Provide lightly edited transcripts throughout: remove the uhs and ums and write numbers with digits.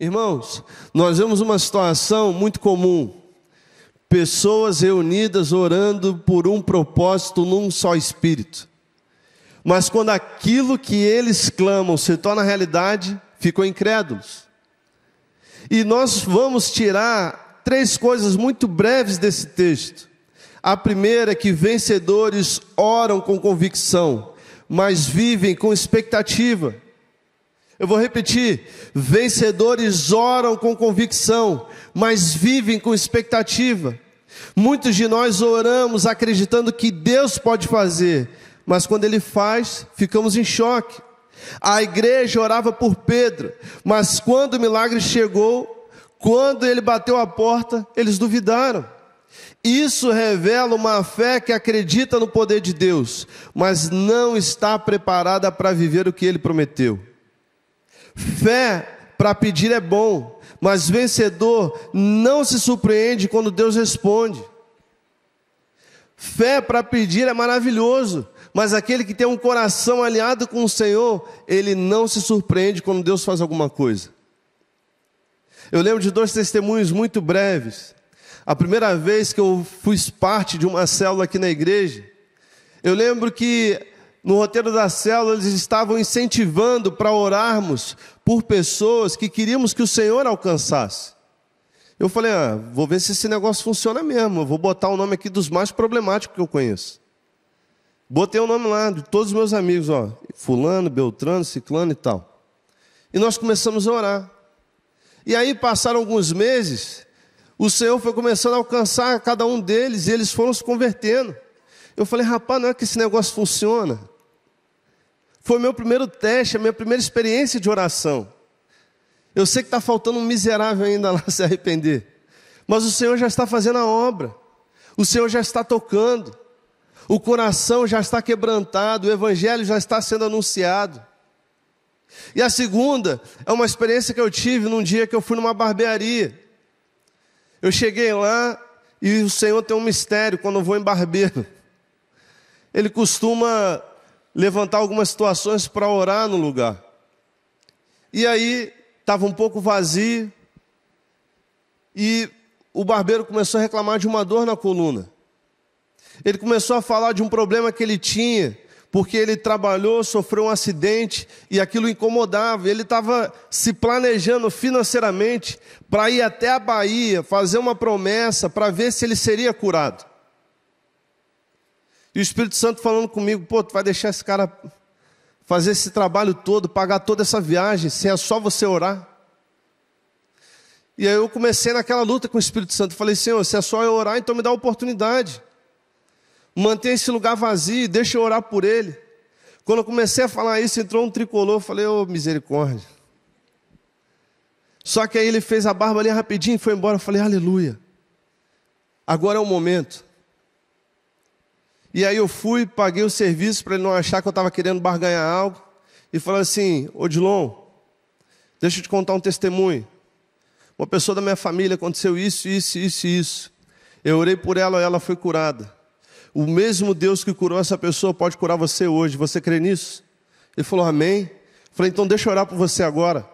Irmãos, nós vemos uma situação muito comum. Pessoas reunidas orando por um propósito num só espírito. Mas quando aquilo que eles clamam se torna realidade, ficam incrédulos. E nós vamos tirar 3 coisas muito breves desse texto. A primeira é que vencedores oram com convicção, mas vivem com expectativa. Eu vou repetir: vencedores oram com convicção, mas vivem com expectativa. Muitos de nós oramos acreditando que Deus pode fazer, mas quando Ele faz, ficamos em choque. A igreja orava por Pedro, mas quando o milagre chegou, quando ele bateu a porta, eles duvidaram. Isso revela uma fé que acredita no poder de Deus, mas não está preparada para viver o que Ele prometeu. Fé para pedir é bom, mas vencedor não se surpreende quando Deus responde. Fé para pedir é maravilhoso, mas aquele que tem um coração alinhado com o Senhor, ele não se surpreende quando Deus faz alguma coisa. Eu lembro de 2 testemunhos muito breves. A primeira vez que eu fui parte de uma célula aqui na igreja, eu lembro que no roteiro da célula eles estavam incentivando para orarmos por pessoas que queríamos que o Senhor alcançasse. Eu falei, vou ver se esse negócio funciona mesmo, eu vou botar o nome aqui dos mais problemáticos que eu conheço. Botei o nome lá de todos os meus amigos, fulano, beltrano, ciclano e tal. E nós começamos a orar. E aí passaram alguns meses, o Senhor foi começando a alcançar cada um deles, e eles foram se convertendo. Eu falei, rapaz, não é que esse negócio funciona? Foi o meu primeiro teste, a minha primeira experiência de oração. Eu sei que está faltando um miserável ainda lá se arrepender, mas o Senhor já está fazendo a obra, o Senhor já está tocando, o coração já está quebrantado, o Evangelho já está sendo anunciado. E a segunda é uma experiência que eu tive num dia que eu fui numa barbearia. Eu cheguei lá e o Senhor tem um mistério quando eu vou em barbeiro. Ele costuma levantar algumas situações para orar no lugar. E aí estava um pouco vazio e o barbeiro começou a reclamar de uma dor na coluna. Ele começou a falar de um problema que ele tinha, porque ele trabalhou, sofreu um acidente e aquilo incomodava. Ele estava se planejando financeiramente para ir até a Bahia, fazer uma promessa para ver se ele seria curado. E o Espírito Santo falando comigo, tu vai deixar esse cara fazer esse trabalho todo, pagar toda essa viagem, se é só você orar? E aí eu comecei naquela luta com o Espírito Santo. Falei, Senhor, se é só eu orar, então me dá a oportunidade. Mantém esse lugar vazio, deixa eu orar por ele. Quando eu comecei a falar isso, entrou um tricolor, eu falei, misericórdia. Só que aí ele fez a barba ali rapidinho e foi embora. Eu falei, aleluia, agora é o momento. E aí eu fui, paguei o serviço para ele não achar que eu estava querendo barganhar algo. E falei assim, Odilon, deixa eu te contar um testemunho. Uma pessoa da minha família, aconteceu isso. Eu orei por ela, ela foi curada. O mesmo Deus que curou essa pessoa pode curar você hoje. Você crê nisso? Ele falou, amém. Eu falei, então deixa eu orar por você agora.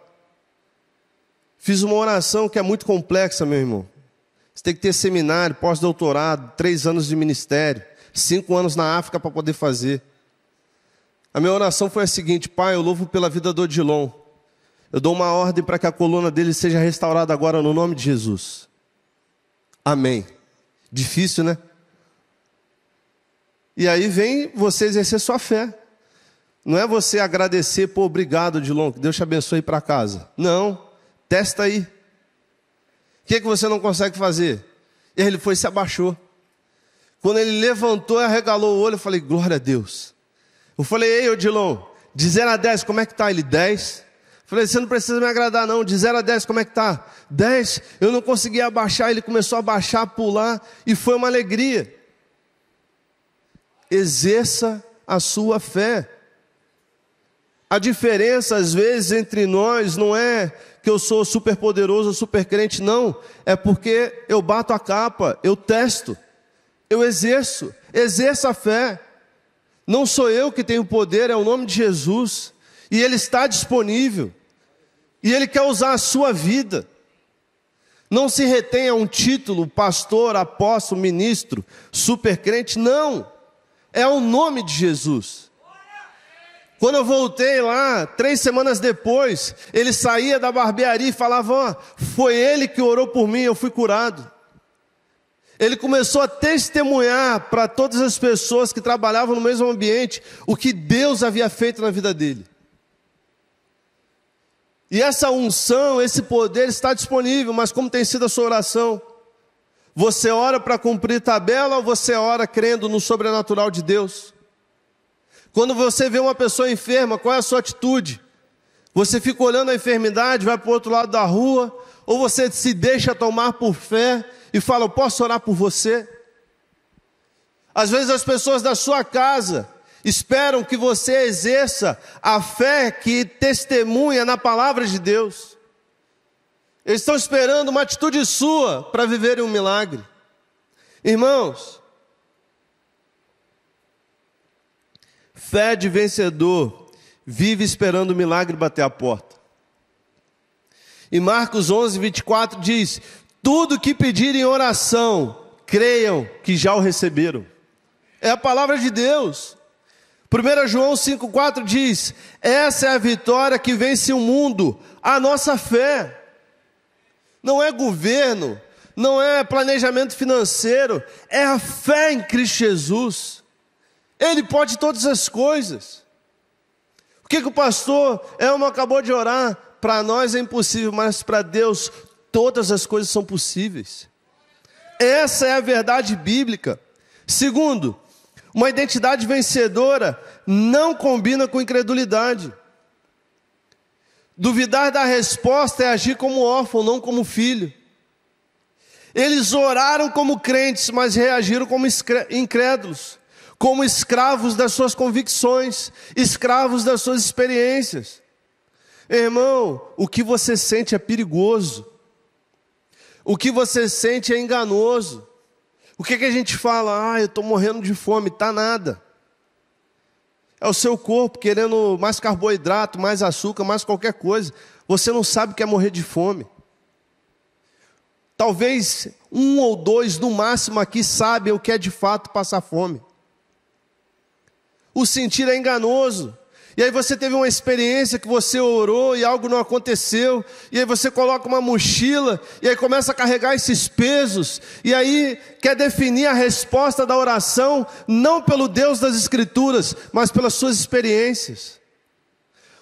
Fiz uma oração que é muito complexa, meu irmão. Você tem que ter seminário, pós-doutorado, 3 anos de ministério, 5 anos na África para poder fazer. A minha oração foi a seguinte, Pai, eu louvo pela vida do Odilon. Eu dou uma ordem para que a coluna dele seja restaurada agora no nome de Jesus. Amém. Difícil, né? E aí vem você exercer sua fé. Não é você agradecer, obrigado, Odilon, que Deus te abençoe para casa. Não, testa aí. O que você não consegue fazer? E aí ele foi e se abaixou. Quando ele levantou e arregalou o olho, eu falei, glória a Deus. Eu falei, ei, Odilon, de 0 a 10, como é que está? Ele, 10. Eu falei, você não precisa me agradar não, de 0 a 10, como é que está? 10. Eu não conseguia abaixar, ele começou a abaixar, pular, e foi uma alegria. Exerça a sua fé. A diferença às vezes entre nós não é que eu sou super poderoso, super crente, não. É porque eu bato a capa, eu testo, eu exerço a fé. Não sou eu que tenho poder, é o nome de Jesus. E Ele está disponível. E Ele quer usar a sua vida. Não se retenha a um título, pastor, apóstolo, ministro, supercrente, não. É o nome de Jesus. Quando eu voltei lá, 3 semanas depois, ele saía da barbearia e falava, ó, foi ele que orou por mim, eu fui curado. Ele começou a testemunhar para todas as pessoas que trabalhavam no mesmo ambiente, o que Deus havia feito na vida dele. E essa unção, esse poder está disponível, mas como tem sido a sua oração? Você ora para cumprir tabela ou você ora crendo no sobrenatural de Deus? Quando você vê uma pessoa enferma, qual é a sua atitude? Você fica olhando a enfermidade, vai para o outro lado da rua, ou você se deixa tomar por fé e fala, eu posso orar por você? Às vezes as pessoas da sua casa esperam que você exerça a fé que testemunha na palavra de Deus. Eles estão esperando uma atitude sua para viverem um milagre. Irmãos, fé de vencedor vive esperando o milagre bater a porta. E Marcos 11, 24 diz, tudo que pedirem em oração, creiam que já o receberam. É a palavra de Deus. 1 João 5,4 diz, essa é a vitória que vence o mundo, a nossa fé. Não é governo, não é planejamento financeiro, é a fé em Cristo Jesus. Ele pode todas as coisas. O que o pastor Elmo acabou de orar? Para nós é impossível, mas para Deus todas as coisas são possíveis. Essa é a verdade bíblica. Segundo, uma identidade vencedora não combina com incredulidade. Duvidar da resposta é agir como órfão, não como filho. Eles oraram como crentes, mas reagiram como incrédulos, como escravos das suas convicções, escravos das suas experiências. Irmão, o que você sente é perigoso. O que você sente é enganoso. O que a gente fala? Eu estou morrendo de fome, está nada. É o seu corpo querendo mais carboidrato, mais açúcar, mais qualquer coisa. Você não sabe o que é morrer de fome. Talvez 1 ou 2 no máximo aqui sabem o que é de fato passar fome. O sentir é enganoso. E aí você teve uma experiência que você orou e algo não aconteceu, e aí você coloca uma mochila, e aí começa a carregar esses pesos, e aí quer definir a resposta da oração, não pelo Deus das Escrituras, mas pelas suas experiências.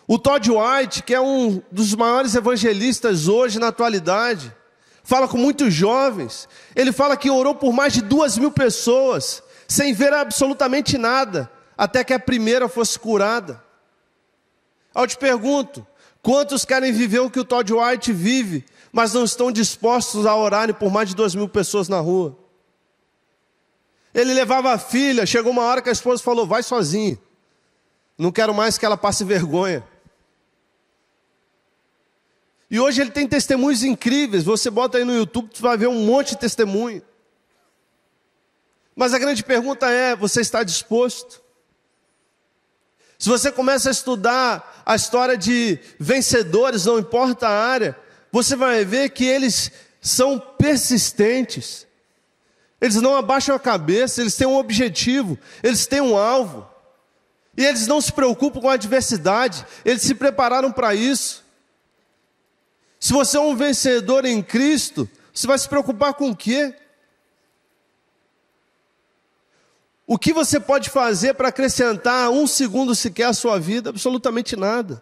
O Todd White, que é um dos maiores evangelistas hoje na atualidade, fala com muitos jovens, ele fala que orou por mais de 2.000 pessoas, sem ver absolutamente nada, até que a primeira fosse curada. Eu te pergunto, quantos querem viver o que o Todd White vive, mas não estão dispostos a orarem por mais de 2.000 pessoas na rua? Ele levava a filha, chegou uma hora que a esposa falou, vai sozinha, não quero mais que ela passe vergonha. E hoje ele tem testemunhos incríveis, você bota aí no YouTube, você vai ver um monte de testemunho. Mas a grande pergunta é, você está disposto? Se você começa a estudar a história de vencedores, não importa a área, você vai ver que eles são persistentes. Eles não abaixam a cabeça, eles têm um objetivo, eles têm um alvo. E eles não se preocupam com a adversidade, eles se prepararam para isso. Se você é um vencedor em Cristo, você vai se preocupar com o quê? O que você pode fazer para acrescentar 1 segundo sequer à sua vida? Absolutamente nada.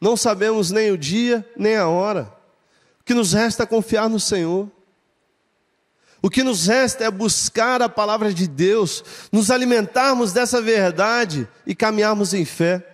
Não sabemos nem o dia, nem a hora. O que nos resta é confiar no Senhor. O que nos resta é buscar a palavra de Deus, nos alimentarmos dessa verdade e caminharmos em fé.